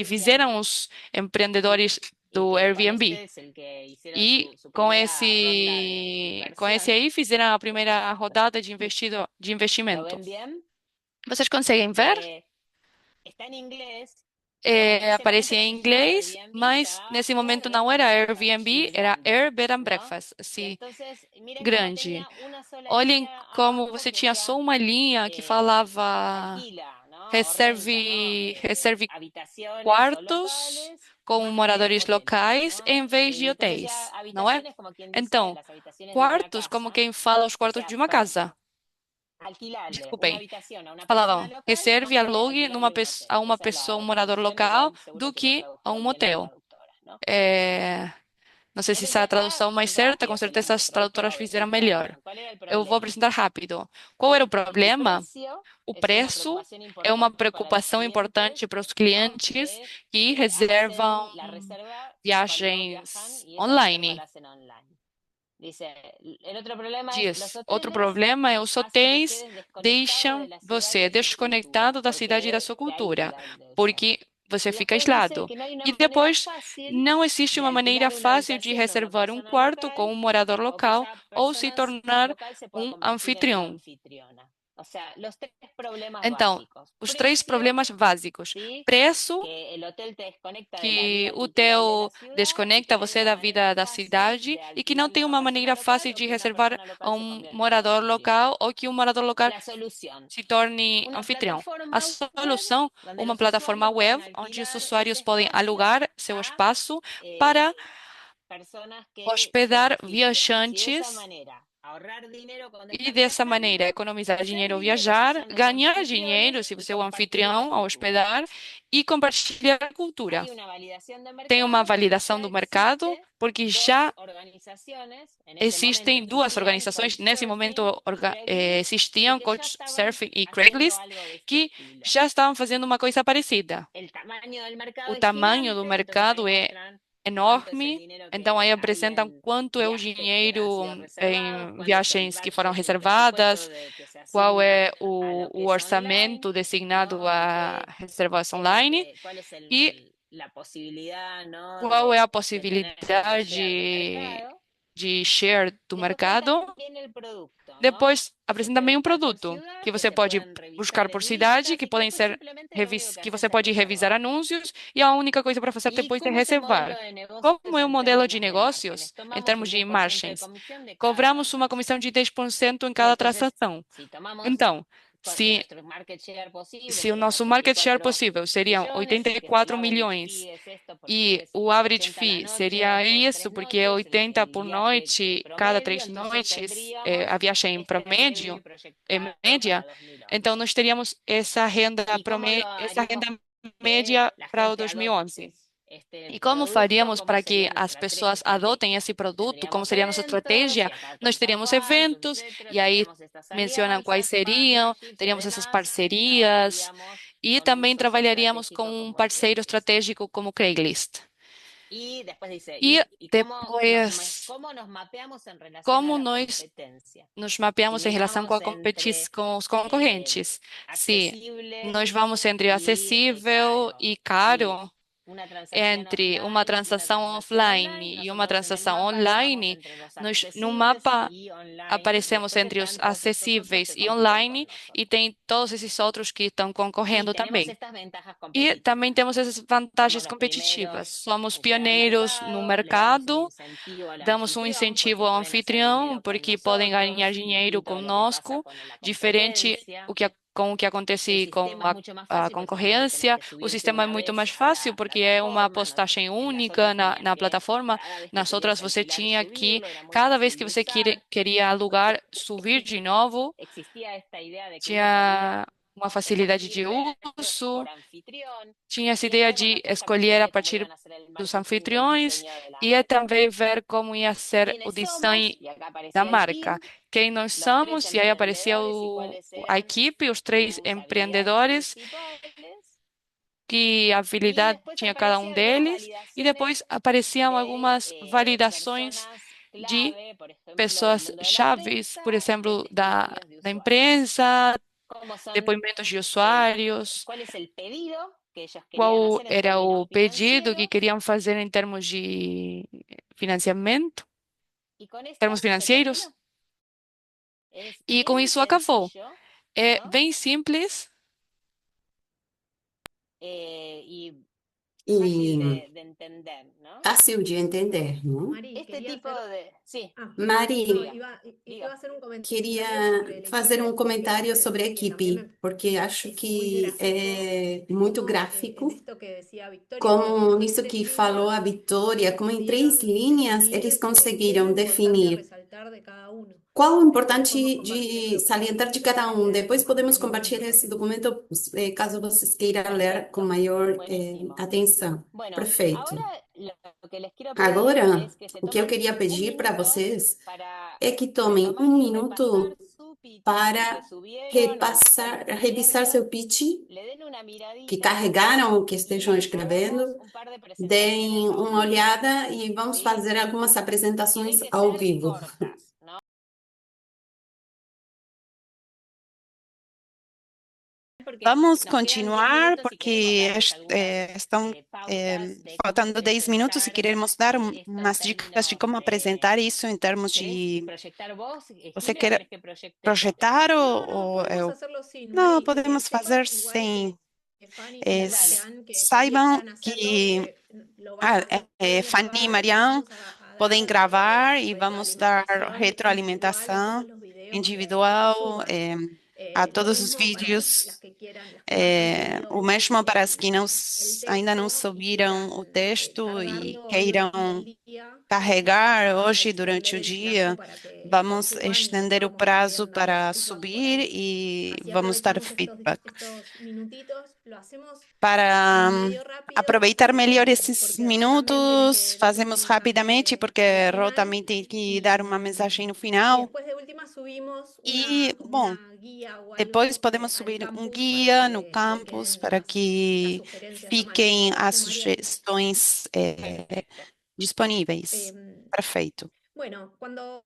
fizeram os empreendedores do Airbnb. E com esse aí fizeram a primeira rodada de investimento. Vocês conseguem ver? Aparece em inglês, mas nesse momento não era Airbnb, era Air Bed and Breakfast, assim, grande. Olhem como você tinha só uma linha que falava reserve quartos com moradores locais em vez de hotéis, não é? Então, quartos como quem fala os quartos de uma casa. Desculpem. Falavam, reserve e alugue a uma pessoa, um morador local, do que a um hotel. Não sei se essa é a tradução mais certa, com certeza as tradutoras fizeram melhor. Eu vou apresentar rápido. Qual era o problema? O preço é uma preocupação importante para os clientes que reservam viagens online. Diz, outro problema é os hotéis deixam você desconectado da cidade e da sua cultura, porque você fica aislado. E depois, não existe uma maneira fácil de reservar um quarto com um morador local ou se tornar um anfitrião. Então, os três problemas básicos. Preço, que o hotel desconecta você da vida da cidade e que não tem uma maneira fácil de reservar a um morador local ou que um morador local se torne anfitrião. A solução, uma plataforma web onde os usuários podem alugar seu espaço para hospedar viajantes e dessa maneira economizar dinheiro ao viajar, ganhar dinheiro se você é o anfitrião ao hospedar e compartilhar a cultura. Tem uma validação do mercado, porque já existem duas organizações, nesse momento existiam Couchsurfing e Craigslist, que já estavam fazendo uma coisa parecida. O tamanho do mercado é enorme. Então, aí apresentam quanto é o dinheiro em viagens que foram reservadas, qual é o orçamento designado a reservas online e qual é a possibilidade de share do mercado. Depois, apresenta também um produto que você pode buscar por cidade, que podem ser que você pode revisar anúncios e a única coisa para fazer depois é reservar. Como é o modelo de negócios em termos de margens? Cobramos uma comissão de 10% em cada transação. Então, se o nosso market share possível seriam 84 milhões e o average fee seria isso, porque é 80 por noite, cada 3 noites, a viagem em promédio, em média, então nós teríamos essa renda média para o 2011. E como faríamos para que as pessoas adotem esse produto? Como seria a nossa estratégia? Nós teríamos eventos, e aí mencionam quais seriam, teríamos essas parcerias, e também trabalharíamos com um parceiro estratégico como Craigslist. E depois, como nós nos mapeamos em relação com os concorrentes? Se nós vamos entre acessível e caro, entre uma transação offline e uma transação online, nós no mapa aparecemos entre os acessíveis e online e tem todos esses outros que estão concorrendo também. E também temos essas vantagens competitivas. Somos pioneiros no mercado, damos um incentivo ao anfitrião, porque podem ganhar dinheiro conosco, diferente com o que acontece com a concorrência. O sistema é muito mais fácil, porque é uma postagem única na plataforma. Nas outras, você tinha que, cada vez que você queria alugar, subir de novo. Tinha uma facilidade de uso, tinha essa ideia de escolher a partir dos anfitriões e também ver como ia ser o design da marca. Quem nós somos, e aí aparecia a equipe, os 3 empreendedores, que habilidade tinha cada um deles, e depois apareciam algumas validações de pessoas chaves, por exemplo, da imprensa, depoimentos de usuários, qual era o pedido que queriam fazer em termos de financiamento, termos financeiros. E com isso acabou. É bem simples E fácil de entender, não? Mari, quería hacer... Mari, iba a hacer un comentario queria sobre el fazer equipo, um comentário sobre a que también equipe, porque acho es muy que gráfico, é muito como gráfico, en esto que decía Victoria, como en nisso tres que falou a líneas Vitória, como em 3 decidieron linhas definir eles qué es conseguiram lo importante a definir resaltar de cada uno. qual o importante Podemos compartir de eso salientar de cada um. Depois podemos compartilhar esse documento, caso vocês queiram ler com maior atenção. Perfeito. Agora, o que eu queria pedir para vocês é que tomem um minuto para revisar seu pitch, que carregaram o que estejam escrevendo, deem uma olhada e vamos fazer algumas apresentações ao vivo. Vamos continuar porque estão faltando 10 minutos e queremos dar umas dicas de como apresentar isso em termos de... Você quer projetar ou Podemos hacerlo sin, Não, Mari, podemos sepan fazer igual sem. Fanny y Es- Marian que saibam elijan hacerlo, que lo vamos a Fanny e grabar, Marian vamos a podem dar gravar e vamos dar retroalimentação retroalimentação individual individual a todos los videos a lo todos os mismo para vídeos. las que quieran, las que no hayan leído O mesmo para as que não, el ainda não texto y subiram o quieran texto e cargarlo queiram durante el día. carregar Vamos a hoje durante extender o el dia. plazo para que lo Vamos suban y estender o podamos prazo también dar para feedback por subir ahí. e Así vamos dar aprovechamos feedback. estos minutitos, lo hacemos Para medio rápido, aproveitar melhor esses porque Ro también tiene minutos, que decir fazemos un mensaje rapidamente, porque al Rô final também tem que dar uma mensagem no final. después de última subimos E, como bom, una guía o depois algo podemos al subir um campus para guia no que campus queden para las que sugerencias a María. fiquem as Gracias, María. sugestões disponíveis. Em, Perfeito. bueno, cuando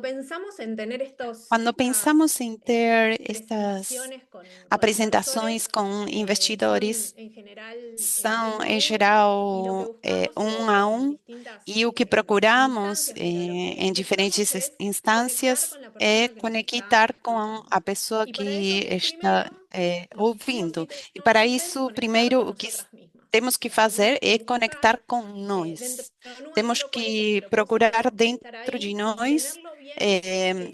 pensamos en tener Quando pensamos em ter estas presentaciones con inversores, apresentações com son investidores, en general são, uno a em uno y lo que geral, buscamos um a en um, distintas e o que procuramos instancias, pero lo que em diferentes buscamos es conectar instâncias con la é persona que nos está conectar com escuchando. a pessoa Y para eso, que primero, está lo que sí o sí ouvindo. E tenemos para que hacer es isso, conectar primeiro, con o que nosotras mismas. temos que Tenemos fazer que é buscar conectar com dentro nós. Temos nuestro cuál es el que propósito procurar de estar dentro de ahí y nós tenerlo bien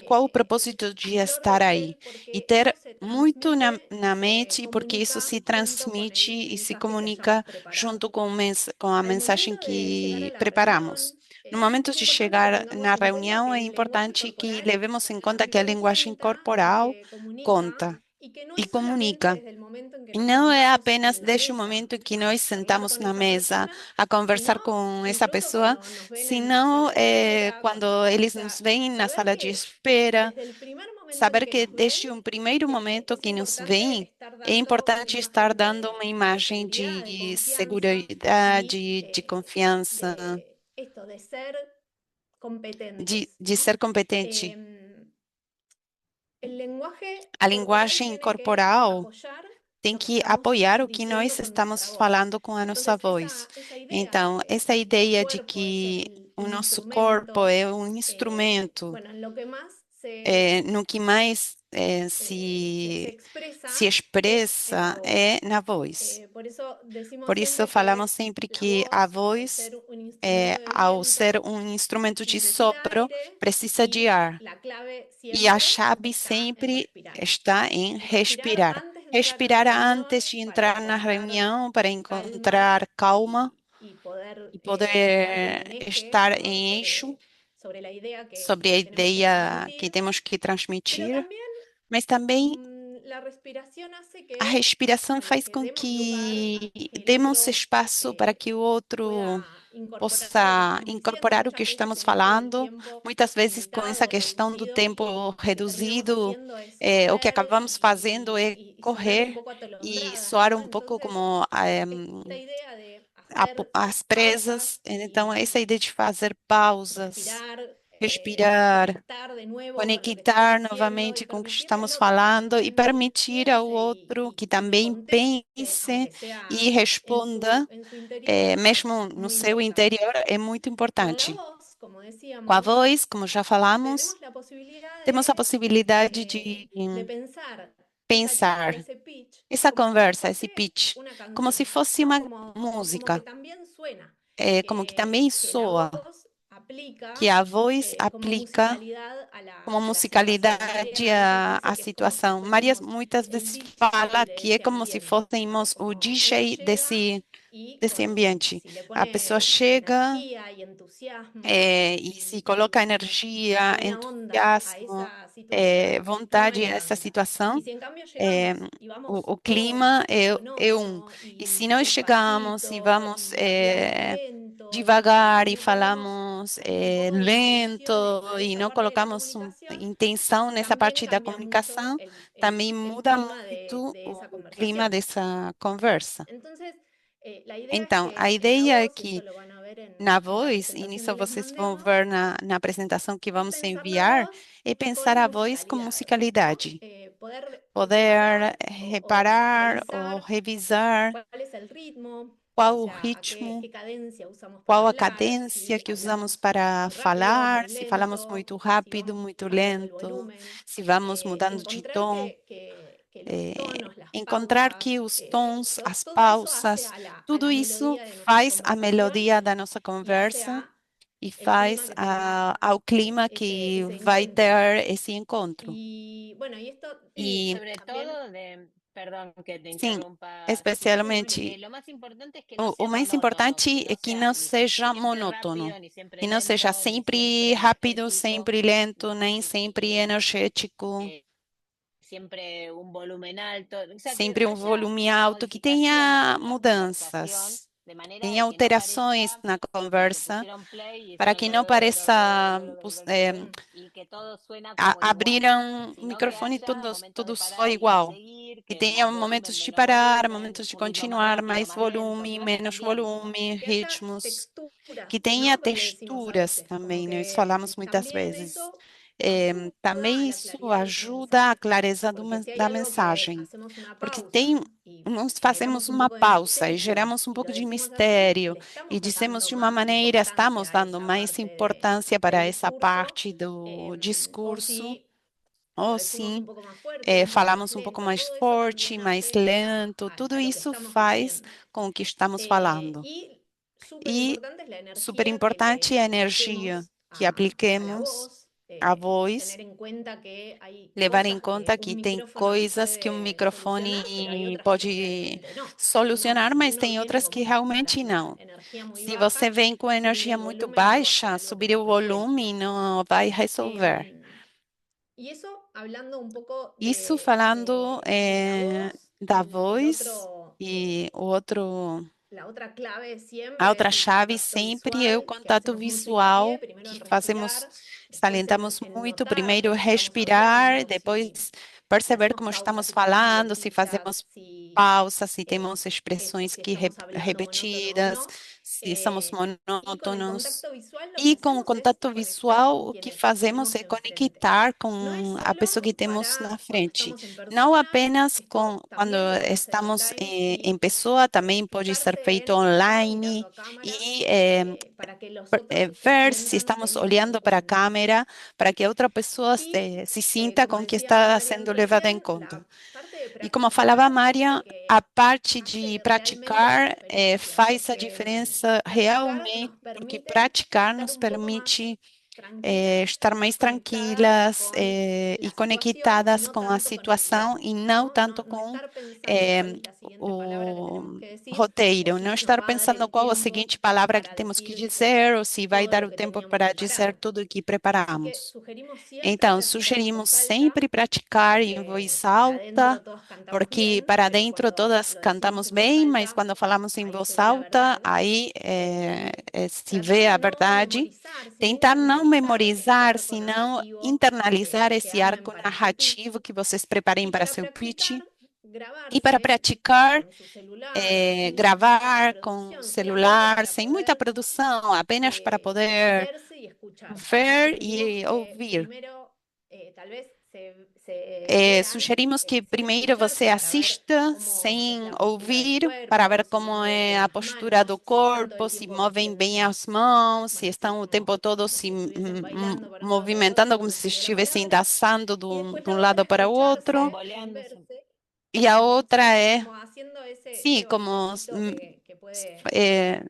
qual o propósito de flor de estar aí. piel, E porque ter eso se muito transmite y na se mente, porque isso comunica se junto con transmite el e se mensaje que hayamos comunica preparado. junto com a Al mensagem momento de llegar a que la preparamos. reunión, No momento es de importante que chegar na tengamos en cuenta reunião, que é el lenguaje importante que corporal levemos em conta que a también linguagem cuenta y corporal que comunica conta y que no e es solamente comunica. desde el momento en que E nos não é sentamos apenas en la desde o mesa momento em que a nós charlar sentamos con na esa mesa persona, a conversar sino com essa incluso pessoa, cuando nos ven en la senão sala de espera, quando cuando, o eles nos sea, veem na saber sala de que espera, desde el primer momento en saber que que nos ven, desde um primeiro momento es que nos importante veem, estar é dando una importante estar imagen dando uma de imagem seguridad, de de confianza y segurança, de confiança, de esto, de ser competentes, de ¿no? ser competente. Em, el lenguaje A corporal linguagem tiene que corporal apoyar tem lo que que estamos apoiar o que diciendo nós con estamos nuestra voz. falando com a nossa Entonces, voz. esa idea Então, de essa nuestro ideia de cuerpo es que o un nosso corpo instrumento, é um instrumento, bueno, en lo que más se, no que mais se se expresa es en la expressa voz. é na voz. Por eso decimos Por isso, siempre que falamos sempre la que a voz, al voz, ser un instrumento de ao ser viento, um instrumento de necesita sopro, aire precisa de y ar. la clave E a siempre chave está en sempre respirar. está em En respirar respirar. antes de entrar a la Respirar reunión antes de para entrar na encontrar reunião, para calma encontrar calma y poder e estar como poder en eje, estar ¿no? em eixo Sobre la idea sobre a que tenemos que ideia que transmitir, temos que pero transmitir, también mas também la respiración hace a que, respiração bueno, faz que com demos lugar a que que el demos otro espaço para que o outro pueda incorporar lo que possa estamos diciendo, incorporar o que muchas veces estamos en esto del falando, tiempo muitas vezes com limitado essa o questão do reducido, tempo lo que terminamos reduzido, haciendo es o que correr acabamos fazendo é y sonar un correr poco e atolondradas, soar ¿no? um pouco Entonces, como esta idea de hacer as presas. pausas Então, essa y ideia de fazer pausas, respirar, respirar, conectar de nuevo con lo que estamos conectar diciendo y novamente com o que permitirle al estamos otro que falando e también permitir ao piense outro que y também conteste, pense aunque e sea responda, en su interior, mesmo es no muy seu importante. interior, é muito Con la importante. voz, como Com a decíamos, voz, como já falamos, tenemos la posibilidad temos a possibilidade de de pensar esa charla, pensar ese pitch, essa como si conversa, esse fuese pitch, una como se canción, fosse ¿no? uma Como que música, también suena, como que também que la soa, voz que aplica a voz como aplica musicalidad como a la situación. musicalidade María a veces à dice que es como si situação. Maria fuésemos muitas el vezes fala DJ de que é ese como se ambiente, ¿no? fôssemos o Como uno DJ llega y desse ambiente. si le A pessoa pone chega, energía y entusiasmo e se coloca energia, buena onda a entusiasmo, esa situación, no vontade hay a essa bronca. Y situação, si en cambio eh, llegamos y vamos o todos clima en é um. monótono E se y nós chegamos e despacito vamos y hablamos lento devagar y e no ponemos falamos un poco de lento intención a e esa não parte de la colocamos comunicación, intenção nessa también parte da cambia mucho comunicação, também el muda clima muito de esa o clima conversación. dessa conversa. Entonces, la idea es Então, a que en la ideia é voz, y esto que lo van a ver na en la voz, e presentación nisso que les vocês vão mandemos, ver na apresentação que es vamos pensar la enviar, voz é pensar con a voz com musicalidad, ¿no? musicalidade. Poder Poder reparar o reparar ou revisar revisar cuál es el ritmo, o qual o sea, ritmo, qué cadencia usamos para qual a hablar, cadência si que usamos hablamos para muy rápido, falar, muy se falamos lento, muito si rápido, vamos muito cambiando el lento, volumen, se vamos mudando de encontrar tom, que los tonos, las encontrar que pausas, os tons, as todo eso hace pausas, a tudo la isso melodía de nuestra faz a conversación melodia da nossa y hace conversa a e el clima faz que tenga ao clima que ese vai encuentro. ter esse encontro. Y bueno, y esto Y E sobre también, todo perdón que te sim, interrumpa, Susi, especialmente lo más importante es que no o sea mais monótono, que importante é no que sea não ni seja siempre monótono, rápido, ni siempre que não seja lento, ni sempre siempre rápido, energético, sempre lento, nem ni sempre energético, siempre un volumen alto, o sea, que sempre um haya volume alto, que modificaciones tenha en la conversación mudanças, em alterações na conversa, para que não pareça abriram o microfone tudo só igual. Que tenha momentos de parar, momentos de continuar, mais volume, menos volume, que haya ritmos, que texturas, tenha ¿no? Con lo que decimos a texturas veces, como também, nós que falamos muitas también vezes. eso ayuda Também a la isso claridad de ese ajuda a mensaje, clareza porque si hay da algo que mensagem, hacemos una porque pausa y nós generamos fazemos un uma poco de pausa e misterio geramos um y lo pouco de decimos así, mistério le e estamos dizemos dando de uma más maneira, importancia estamos a dando esa mais parte importância del para essa discurso, parte do o discurso, si lo ou decimos un sim, poco más fuerte, un poco más falamos um pouco lento, mais todo eso forte, también mais afecta lento, tudo a lo que isso estamos faz diciendo. com o que estamos falando. Y súper E importante es la super energía que importante le é a energia apliquemos que a la apliquemos voz, à voz, tener en cuenta que hay levar em cosas que conta un que tem micrófono nos coisas que um puede solucionar, pero hay microfone otras que pode realmente no. solucionar, Si mas uno tem viene outras con que realmente la não. energía muy Se você baja, vem com subir energia el muito volumen no va a ser baixa, algo que subir nos o resuelva. volume não vai resolver. Y eso hablando un poco Isso falando de la voz da y el voz otro, e o outro. la otra clave A siempre outra es el chave contacto sempre é o visual, que contato hacemos mucho hincapié, visual, primero en que respirar, después salientamos en muito. notar Primeiro cómo estamos respirar, hablando, si depois perceber hacemos como pausas estamos falando, se significativas, fazemos si pausas, se eh, temos eso, expressões si que estamos hablando monótono o repetidas, no. se somos Y con el monótonos. contacto visual lo que E com o hacemos es contato conectar visual, con o que quienes fazemos tenemos é enfrente. conectar No es com a pessoa que solo temos na para cuando frente. estamos en Não persona, apenas esto quando también se puede hacer estamos online em y pessoa, também pode ser fijarse feito en estar mirando online a cámara e para que los otros se ver se sientan estamos tenidos en olhando para a cuenta. câmera, para que a outra pessoa Y se sinta como com que decía está Marian sendo levada em recién, conta. la parte de E como falava a practicar es lo Mária, a que parte de hace realmente la praticar diferencia, faz a porque diferença practicar realmente, nos porque permite praticar estar nos un poco más permite tranquilas, estar más mais conectadas tranquilas con e la situación y conectadas no com a tanto con el situação guión, e não ¿no? tanto No com estar pensando cuál eh, es la siguiente palabra que tenemos o que decir o roteiro, não si nos estar va a dar pensando el qual a tiempo seguinte palavra que para temos que decir dizer ou se vai todo dar lo o que tempo teníamos para dizer preparado. tudo o que Así que preparamos. sugerimos siempre Então, practicar en sugerimos voz alta, sempre praticar em porque voz para alta, adentro todos cantamos porque bien, para pero dentro cuando todas lo decimos cantamos en voz bem, mas alta, quando falamos em ahí se voz ve la alta, verdad. aí Y se tratar vê de a no verdade. memorizar, sino Tentar não internalizar ese memorizar, arco senão narrativo internalizar que esse armen arco para su narrativo pitch. que vocês preparem Y para para seu pitch. practicar, E para grabarse praticar, con su celular, sin mucha gravar com producción, solamente celular, para sem muita poder produção, apenas para poder verse y escucharse. ver Sugerimos e que ouvir. primero tal vez se vean Sugerimos que sin primeiro você escucharse para ver assista cómo es sem la postura del ouvir, para ver cuerpo, si como mueven é bien a las postura do manos, si están todo corpo, el se tiempo movem bem as moviendo, mãos, se bueno, así estão o tempo todo como se si estuviesen bailando para un lado para el movimentando otro, como como se estuvieran estivessem parados. dançando Y después de la um otra, lado para o outro. escucharse y Bamboleándose. verse, E a outra ¿sí? é, Como haciendo sim, ese como bailecito que puede é,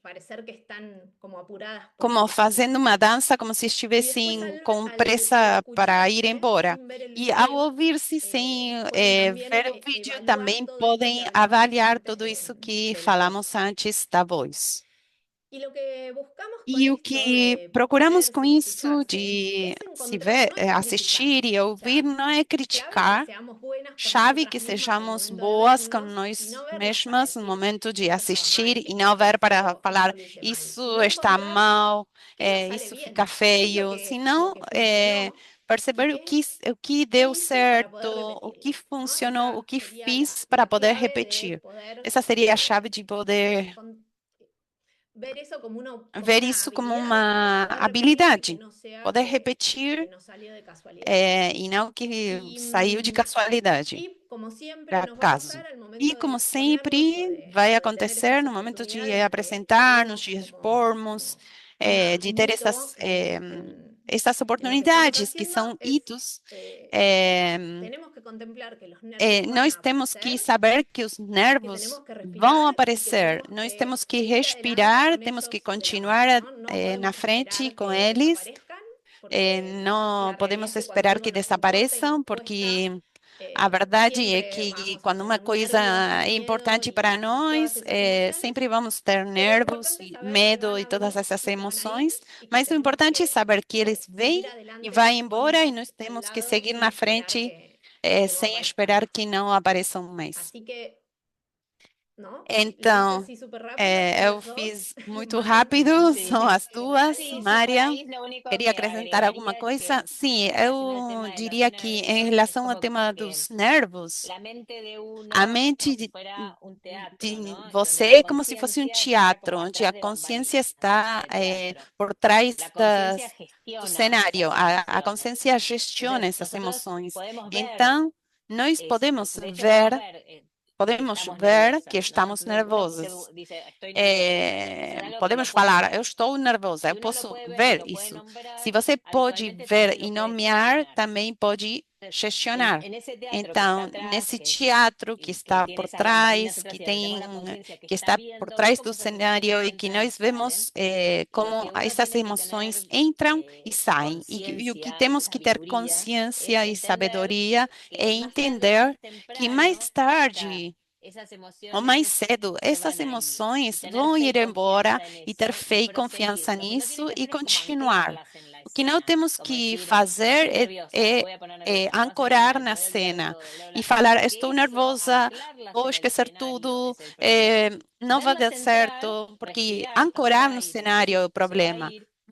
parecer que están como apuradas por como irse. fazendo uma dança, como se Y después estivessem com al pressa para ir escucharse, embora. sin ver el E ao video, ouvir-se sem pueden también ver o vídeo, evaluar também todo esto que podem hablamos avaliar antes tudo isso que de la falamos voz. antes da voz. Y lo que buscamos con E o esto que de procuramos com verse y isso escucharse de es se encontrar, ver, no es criticar. assistir e O ouvir, sea, não é clave que criticar, seamos buenas con chave nosotras que mismas al sejamos momento de boas com vernos y nós no vernos para mesmas no decir, momento de esto estaba assistir mal, e não esto ver para falar yo lo hice mal, isso sino está encontrar mal, qué nos sale isso fica bien, qué es feio, lo senão que funcionó y perceber qué, o que qué deu hice para certo, poder o que repetirlo, ¿no? funcionou, o Esa que sería fiz para la poder clave de repetir. poder Essa seria a chave de poder ver eso como ver una isso como habilidad, uma poder repetir y que habilidade, no sea poder que repetir no salió de casualidad. e não que Y, saiu de casualidade, y como siempre por nos va a acaso. pasar al E momento de como exponernos sempre, vai o de tener acontecer estas no momento de oportunidades que apresentar-nos, vemos de como, expormos, de un ter hito essas en lo que estamos oportunidades que haciendo, são es hitos. eh, tenemos que contemplar que los nervios van Nós a temos que aparecer, saber que os que nervos tenemos que vão respirar y que aparecer. tenemos Nós que temos que seguir adelante respirar, con temos que ellos de la continuar mano, ¿no? No na podemos frente esperar com que eles. desaparezcan, porque Não la realidad podemos es que cuando esperar algo que nos importa y nos desapareçam, cuesta, porque a verdade é siempre que vamos a quando uma tener coisa nervios y é miedo importante para y todas nós, esas emociones, sempre vamos ter pero lo nervos, importante es saber que medo van e a todas venir essas y que van a ir emoções, y que mas o tenemos importante é que saber que eles vêm seguir e vai adelante con embora e ellos nós al temos que lado seguir sin na esperar frente, que no sem aparezcan esperar más. que não apareçam mais. Así que Então, eu fiz muito rápido, são as duas. Mária, queria acrescentar alguma coisa? Sim, eu diria que em relação ao tema dos nervos, a mente de você é como se fosse um teatro, onde a consciência está por trás do cenário. A consciência gestiona essas emoções. Então, nós podemos ver que estamos nervosos. Podemos falar, eu estou nervosa, eu posso ver isso. Se você pode ver e nomear, também pode gestionar. Então, nesse teatro que está por trás, que está por trás do cenário e que nós vemos como essas emoções entram e saem. E o que temos que ter consciência e sabedoria é entender que mais tarde ou mais cedo, essas emoções vão ir embora e ter fé e confiança nisso e continuar. O que não temos que fazer é ancorar na cena e falar: estou nervosa, vou esquecer tudo, não vai dar certo, porque ancorar no cenário é o problema.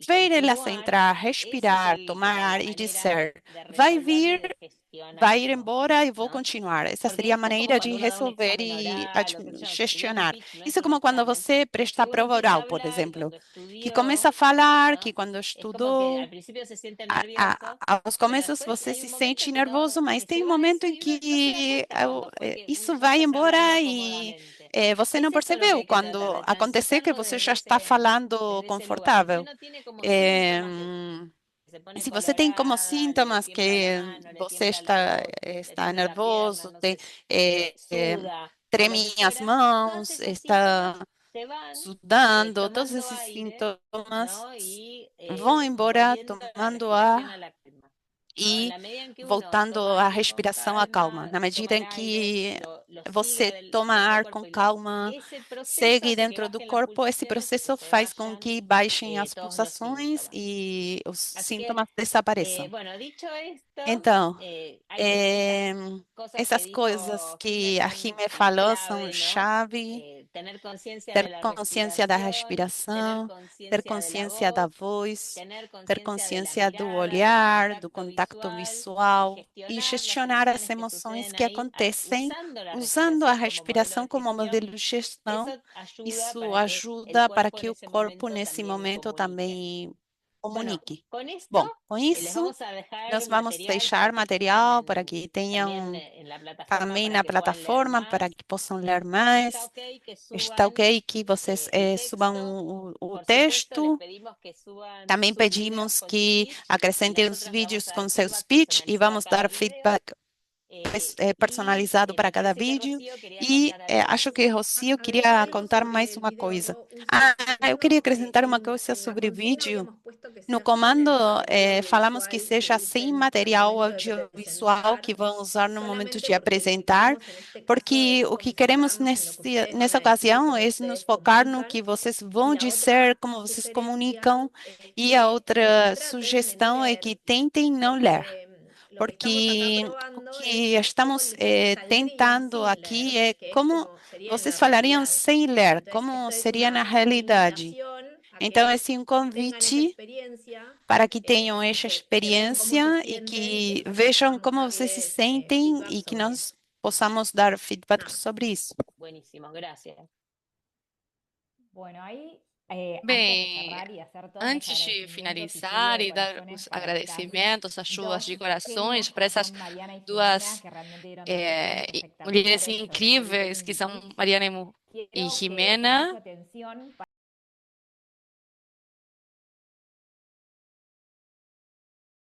Ver elas entrar, respirar, tomar ar e dizer: vai vir, vai ir embora e vou continuar. Essa seria a maneira de resolver e gestionar. Isso é como quando você presta a prova oral, por exemplo, que começa a falar, que quando estudou, aos começos você se sente nervoso, mas tem um momento em que isso vai embora e você não percebeu quando acontecer que você já está falando confortável. Se você tem como sintomas que você está nervoso, tremem as mãos, está sudando, todos esses sintomas vão embora tomando ar e voltando à respiração à calma. Na medida em que você toma ar com calma, segue dentro do corpo, esse processo faz com que baixem as pulsações e os sintomas desapareçam. Então, eh, essas coisas que a Jimé falou são chave. Ter consciência da respiração, ter consciência da voz, ter consciência do olhar, do contato visual e gestionar as emoções que acontecem usando a respiração como modelo de gestão. Isso ajuda para que o corpo, nesse momento, também comunique. Bom, com isso, nós vamos deixar material para que tenham também na plataforma, para que possam ler mais. Está ok que vocês subam o texto. Também pedimos que acrescentem os vídeos com seu speech e vamos dar feedback personalizado para cada vídeo. E acho que Rocio queria contar mais uma coisa. Eu queria acrescentar uma coisa sobre vídeo. No comando, falamos que seja sem material audiovisual que vão usar no momento de apresentar, porque o que queremos nessa ocasião é nos focar no que vocês vão dizer, como vocês comunicam, e a outra sugestão é que tentem não ler. Porque o que estamos tentando aqui é como vocês falariam sem ler, como seria na realidade. Então, esse é um convite para que tenham essa experiência e que vejam como vocês se sentem e que nós possamos dar feedback sobre isso. Bem, antes de finalizar e dar os agradecimentos, as chuvas de corações para essas duas mulheres incríveis que são Mariana e Jimena,